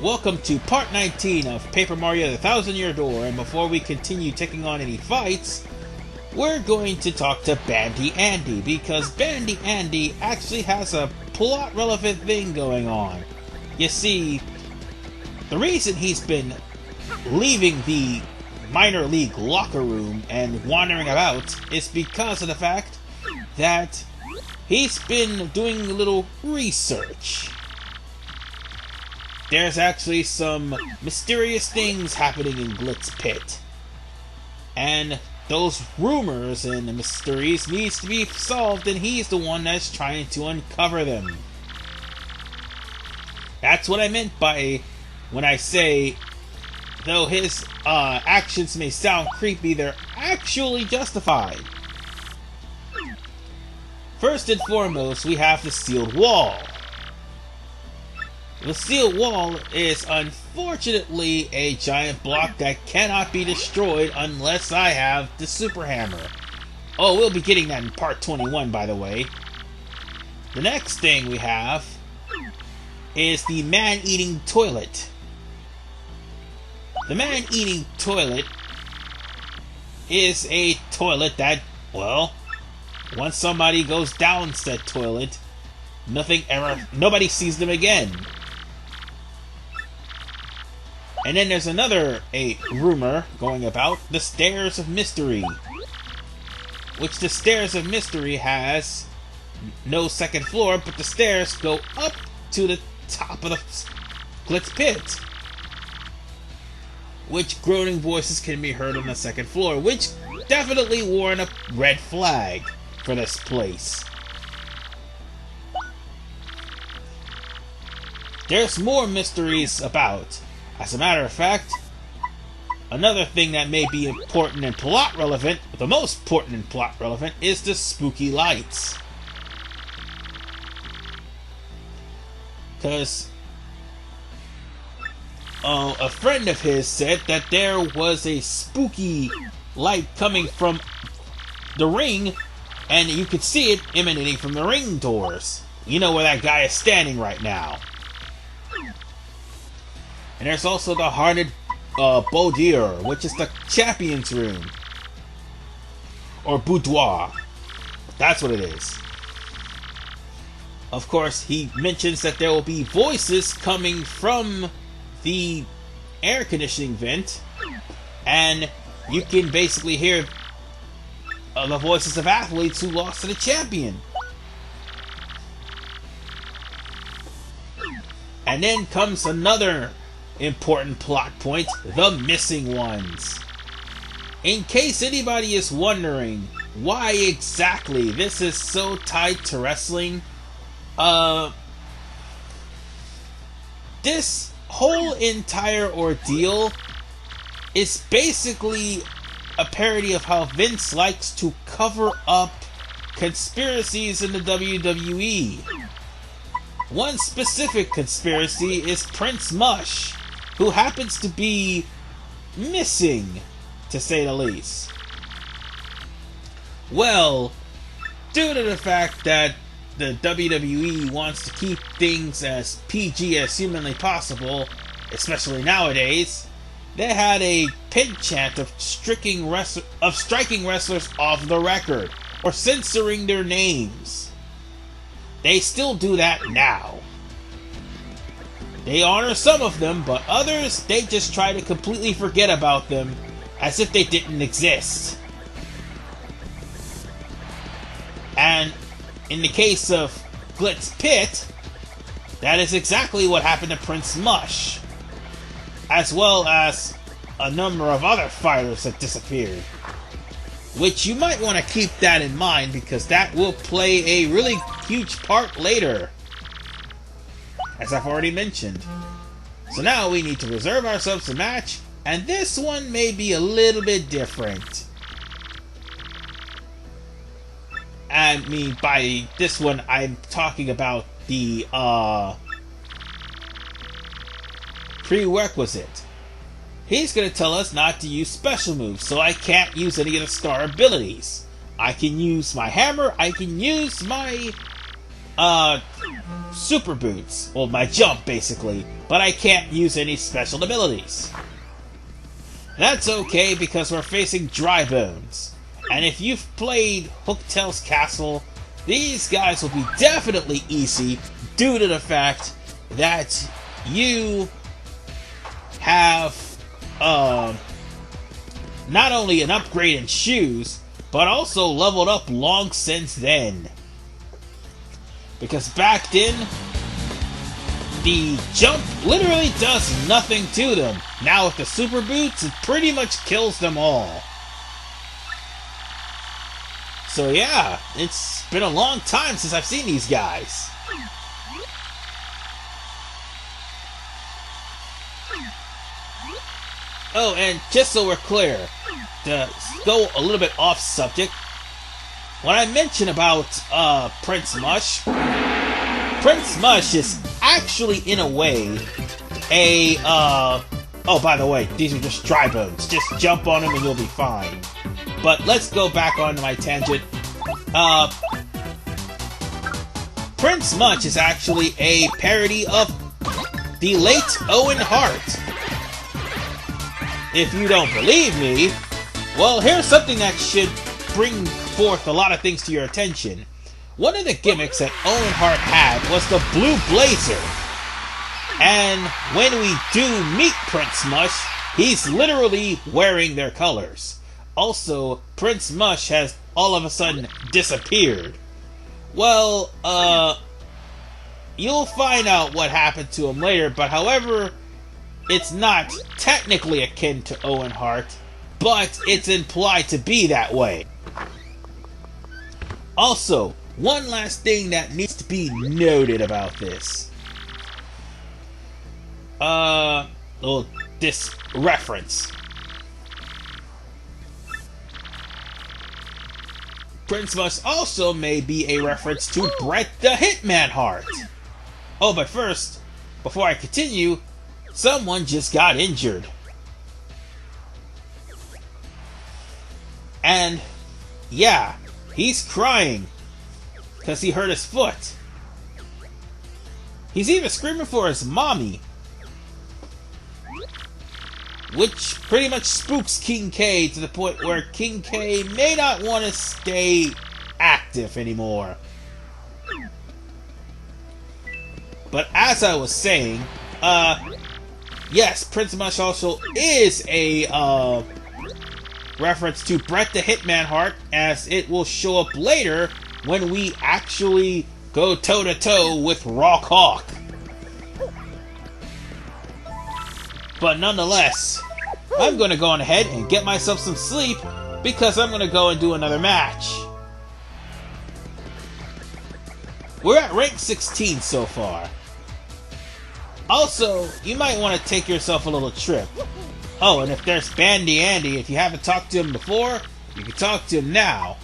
Welcome to part 19 of Paper Mario: The Thousand Year Door, and before we continue taking on any fights, we're going to talk to Bandy Andy, because Bandy Andy actually has a plot-relevant thing going on. You see, the reason he's been leaving the minor league locker room and wandering about is because of the fact that he's been doing a little research. There's actually some mysterious things happening in Glitz Pit. And those rumors and the mysteries needs to be solved, and he's the one that's trying to uncover them. That's what I meant by when I say, though his actions may sound creepy, they're actually justified. First and foremost, we have the sealed wall. The sealed wall is unfortunately a giant block that cannot be destroyed unless I have the super hammer. Oh, we'll be getting that in part 21, by the way. The next thing we have is the man-eating toilet. The man-eating toilet is a toilet that, well, once somebody goes down said toilet, nobody sees them again. And then there's another rumor going about the Stairs of Mystery, which the Stairs of Mystery has no second floor, but the stairs go up to the top of the Glitz Pit, which groaning voices can be heard on the second floor, which definitely warrant a red flag for this place. There's more mysteries about. As a matter of fact, another thing that may be important and plot relevant, the most important and plot relevant, is the spooky lights. Because a friend of his said that there was a spooky light coming from the ring, and you could see it emanating from the ring doors. You know where that guy is standing right now. And there's also the haunted boudoir, which is the champion's room. Or boudoir. That's what it is. Of course, he mentions that there will be voices coming from the air conditioning vent, and you can basically hear the voices of athletes who lost to the champion. And then comes another important plot point, the missing ones. In case anybody is wondering why exactly this is so tied to wrestling, this whole entire ordeal is basically a parody of how Vince likes to cover up conspiracies in the WWE. One specific conspiracy is Prince Mush, who happens to be missing, to say the least. Well, due to the fact that the WWE wants to keep things as PG as humanly possible, especially nowadays, they had a pin chant of striking wrestlers off the record, or censoring their names. They still do that now. They honor some of them, but others, they just try to completely forget about them, as if they didn't exist. And in the case of Glitz Pit, that is exactly what happened to Prince Mush, as well as a number of other fighters that disappeared. Which you might want to keep that in mind, because that will play a really huge part later, as I've already mentioned. So now we need to reserve ourselves a match, and this one may be a little bit different. I mean, by this one, I'm talking about the prerequisite. He's going to tell us not to use special moves, so I can't use any of the star abilities. I can use my hammer, I can use my super boots, well, my jump basically, but I can't use any special abilities. That's okay because we're facing Dry Bones. And if you've played Hooktail's Castle, these guys will be definitely easy due to the fact that you have not only an upgrade in shoes, but also leveled up long since then. Because back then, the jump literally does nothing to them. Now with the super boots, it pretty much kills them all. So yeah, it's been a long time since I've seen these guys. Oh, and just so we're clear, to go a little bit off subject, when I mention about Prince Mush is actually, in a way, a, oh, by the way, these are just Dry Bones. Just jump on them and you'll be fine. But let's go back onto my tangent. Prince Much is actually a parody of the late Owen Hart. If you don't believe me, well, here's something that should bring forth a lot of things to your attention. One of the gimmicks that Owen Hart had was the blue blazer. And when we do meet Prince Mush, he's literally wearing their colors. Also, Prince Mush has all of a sudden disappeared. Well, you'll find out what happened to him later, but however, it's not technically akin to Owen Hart, but it's implied to be that way. Also, one last thing that needs to be noted about this. Well, this reference. Prince Mush also may be a reference to Bret the Hitman Hart. Oh, but first, before I continue, someone just got injured. And, yeah, he's crying because he hurt his foot. He's even screaming for his mommy, which pretty much spooks King K to the point where King K may not want to stay active anymore. But as I was saying, yes, Prince Mush also is a reference to Bret the Hitman Hart, as it will show up later when we actually go toe-to-toe with Rock Hawk. But nonetheless, I'm going to go on ahead and get myself some sleep because I'm going to go and do another match. We're at rank 16 so far. Also, you might want to take yourself a little trip. Oh, and if there's Bandy Andy, if you haven't talked to him before, you can talk to him now.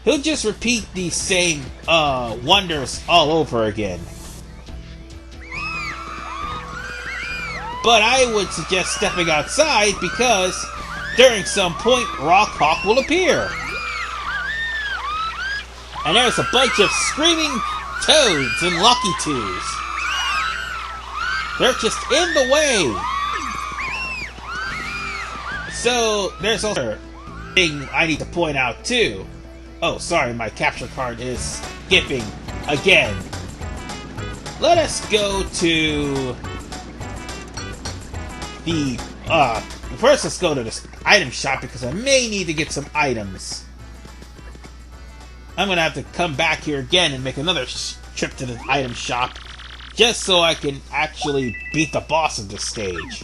He'll just repeat these same wonders all over again. But I would suggest stepping outside because during some point Rock Hawk will appear. And there's a bunch of screaming toads and Lucky Twos. They're just in the way. So there's also a thing I need to point out too. Oh, sorry, my capture card is skipping again. Let us go to the first let's go to this item shop because I may need to get some items. I'm gonna have to come back here again and make another trip to the item shop just so I can actually beat the boss of this stage.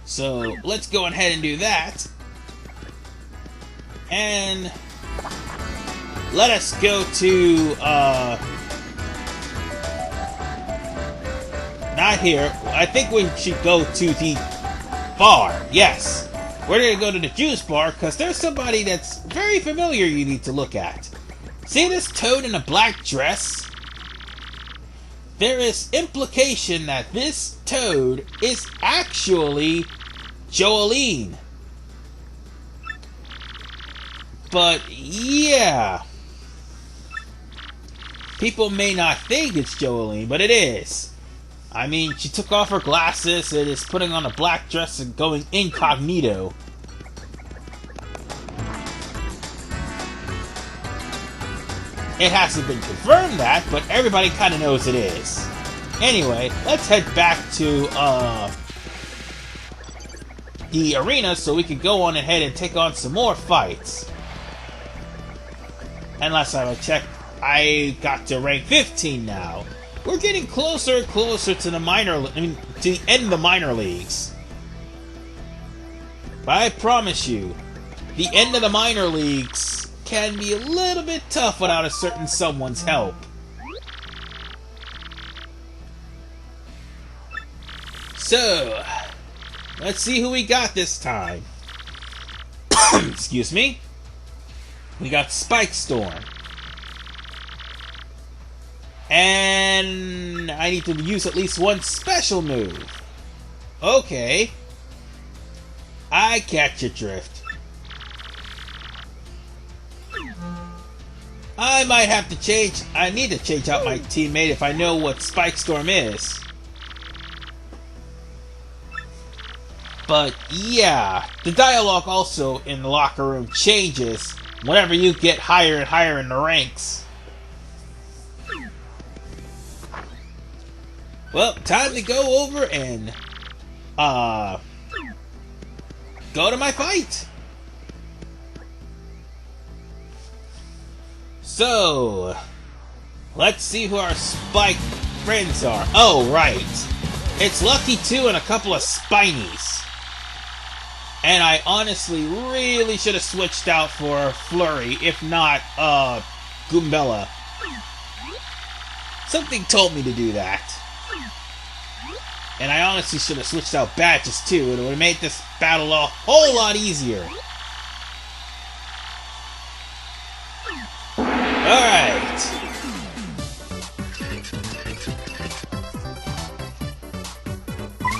So let's go ahead and do that. And let us go to not here. I think we should go to the bar. Yes. We're going to go to the juice bar because there's somebody that's very familiar you need to look at. See this toad in a black dress? There is implication that this toad is actually Jolene. But yeah. People may not think it's Jolene, but it is. I mean, she took off her glasses and is putting on a black dress and going incognito. It hasn't been confirmed that, but everybody kind of knows it is. Anyway, let's head back to the arena so we can go on ahead and take on some more fights. And last time I checked, I got to rank 15 now. We're getting closer and closer to the to the end of the minor leagues. But I promise you, the end of the minor leagues can be a little bit tough without a certain someone's help. So, let's see who we got this time. Excuse me. We got Spike Storm. And I need to use at least one special move. Okay. I catch your drift. I might have to change. I need to change out my teammate if I know what Spike Storm is. But yeah, the dialogue also in the locker room changes whenever you get higher and higher in the ranks. Well, time to go over and go to my fight. So, let's see who our Spike friends are. Oh, right. It's Lucky 2 and a couple of Spinies. And I honestly really should have switched out for Flurry, if not, Goombella. Something told me to do that. And I honestly should have switched out Badges too. It would have made this battle a whole lot easier. Alright.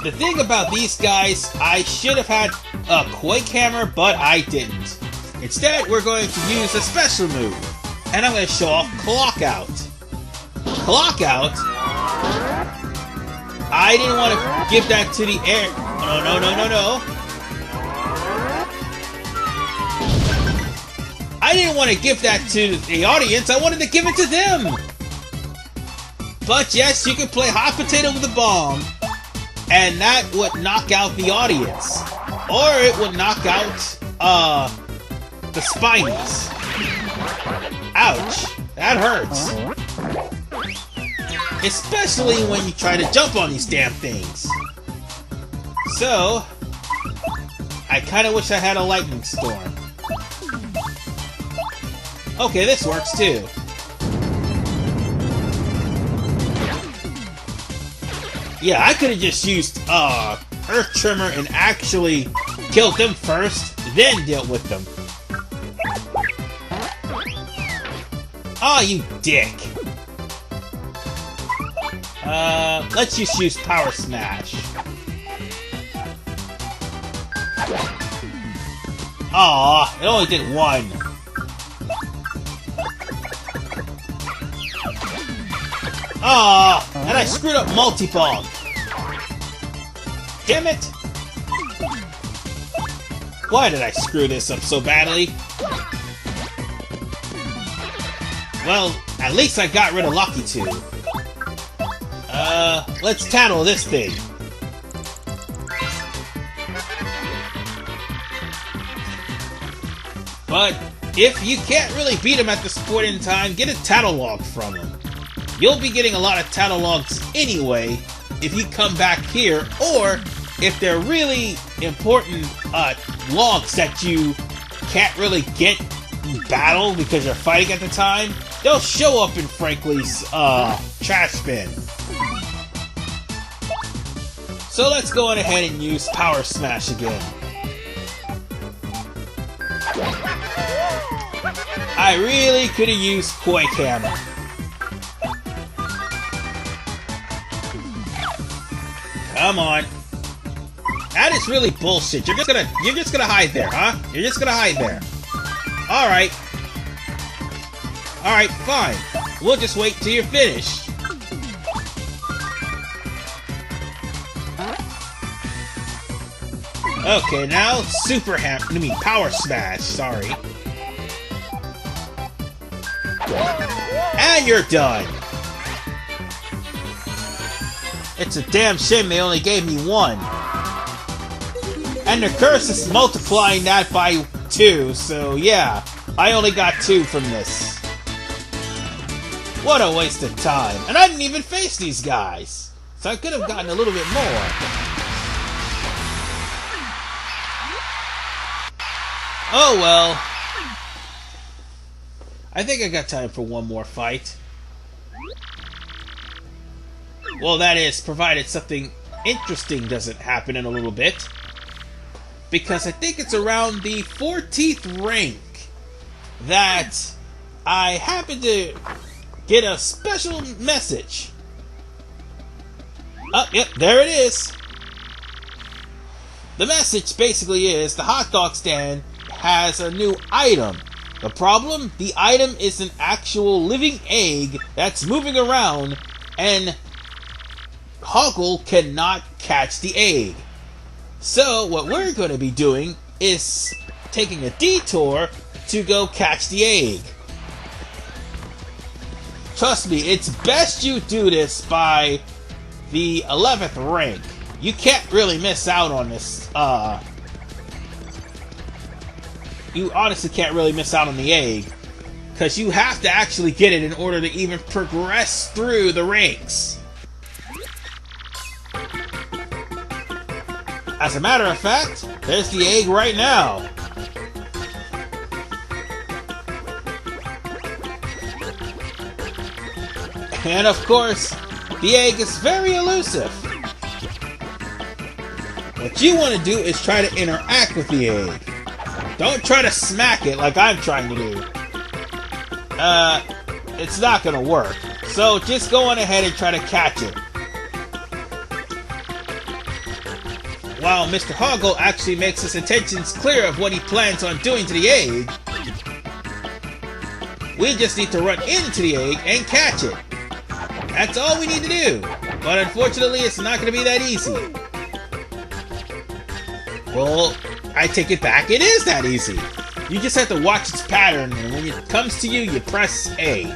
The thing about these guys, I should have had a Quake Hammer, but I didn't. Instead, we're going to use a special move. And I'm going to show off Clock Out. Clock Out? I didn't want to give that to the air. No. I didn't want to give that to the audience. I wanted to give it to them. But yes, you can play hot potato with a bomb, and that would knock out the audience. Or it would knock out, the Spinies. Ouch. That hurts. Especially when you try to jump on these damn things. So, I kinda wish I had a lightning storm. Okay, this works too. Yeah, I could've just used, Earth Tremor and actually killed them first, then dealt with them. Aw, you dick. Let's just use Power Smash. Aw, it only did one. Aw, and I screwed up Multi-Ball. Damn it! Why did I screw this up so badly? Well, at least I got rid of Lucky 2. Let's tattle this thing. But if you can't really beat him at this point in time, get a tattle log from him. You'll be getting a lot of tattle logs anyway if you come back here, or if they're really important logs that you can't really get in battle because you're fighting at the time, they'll show up in Frankly's trash bin. So let's go on ahead and use Power Smash again. I really could have used Quake Hammer. Come on. That is really bullshit. You're just gonna hide there, huh? You're just gonna hide there. Alright. Alright, fine. we'll just wait till you're finished. Okay, now Power Smash, sorry. And you're done! It's a damn shame they only gave me one. And the curse is multiplying that by 2, so yeah, I only got 2 from this. What a waste of time. And I didn't even face these guys. So I could have gotten a little bit more. Oh well. I think I got time for one more fight. Well, that is, provided something interesting doesn't happen in a little bit. Because I think it's around the 14th rank that I happen to get a special message. Oh, yep, there it is. The message basically is the hot dog stand has a new item. The problem? The item is an actual living egg that's moving around, and Hoggle cannot catch the egg. So what we're going to be doing is taking a detour to go catch the egg. Trust me, it's best you do this by the 11th rank. You can't really miss out on this. You honestly can't really miss out on the egg, because you have to actually get it in order to even progress through the ranks. As a matter of fact, there's the egg right now. And of course, the egg is very elusive. What you want to do is try to interact with the egg. Don't try to smack it like I'm trying to do. It's not gonna work. So just go on ahead and try to catch it. While Mr. Hoggle actually makes his intentions clear of what he plans on doing to the egg, we just need to run into the egg and catch it. That's all we need to do. But unfortunately, it's not going to be that easy. Well, I take it back. It is that easy. You just have to watch its pattern, and when it comes to you, you press A.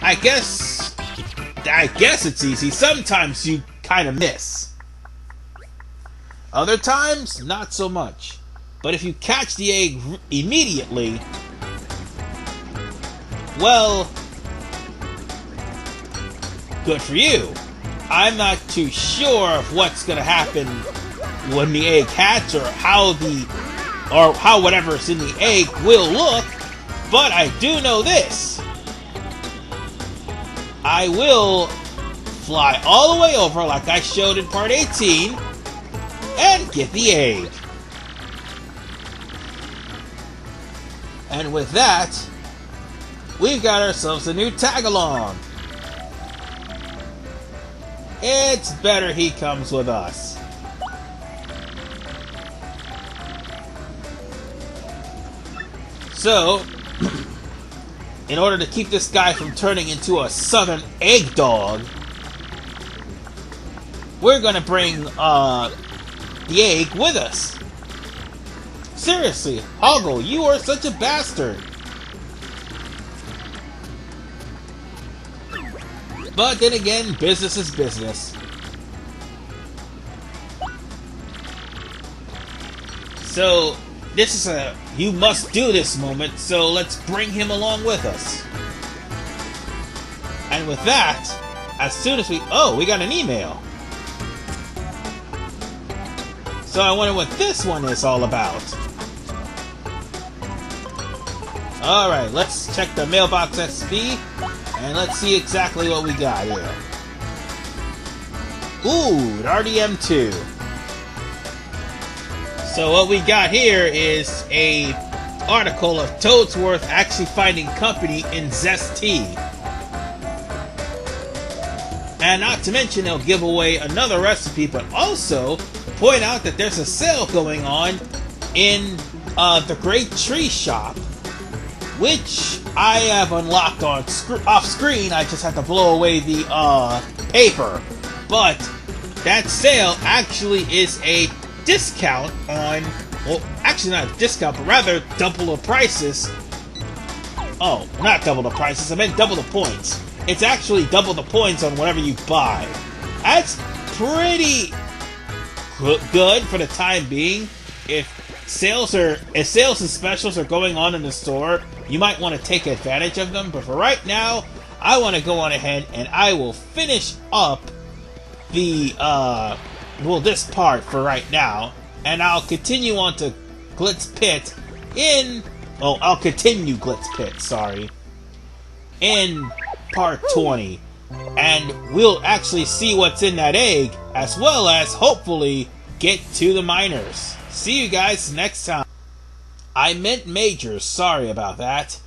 I guess it's easy. Sometimes you kind of miss. Other times, not so much. But if you catch the egg immediately, well, good for you. I'm not too sure of what's going to happen when the egg hatches, or how whatever's in the egg will look, but I do know this. I will fly all the way over like I showed in part 18 and get the egg. And with that, we've got ourselves a new tag-along. It's better he comes with us. So, in order to keep this guy from turning into a southern egg dog, we're gonna bring the egg with us. Seriously, Hoggle, you are such a bastard. But then again, business is business. So, this is a you must do this moment, so let's bring him along with us. And with that, as soon as we got an email. So I wonder what this one is all about. Alright, let's check the mailbox SP, and let's see exactly what we got here. Ooh, an RDM2. So what we got here is a article of Toadsworth actually finding company in Zest Tea. And not to mention they'll give away another recipe, but also point out that there's a sale going on in the Great Tree Shop. which I have unlocked on off screen. I just have to blow away the paper. But that sale actually is a discount on, well, actually not a discount, but rather double the prices. Oh, not double the prices, I meant double the points. It's actually double the points on whatever you buy. That's pretty good for the time being. If sales and specials are going on in the store, you might want to take advantage of them. But for right now, I want to go on ahead and I will finish up the this part for right now, and I'll continue on to Glitz Pit I'll continue Glitz Pit, sorry, in part 20, and we'll actually see what's in that egg, as well as hopefully get to the miners. See you guys next time. I meant majors, sorry about that.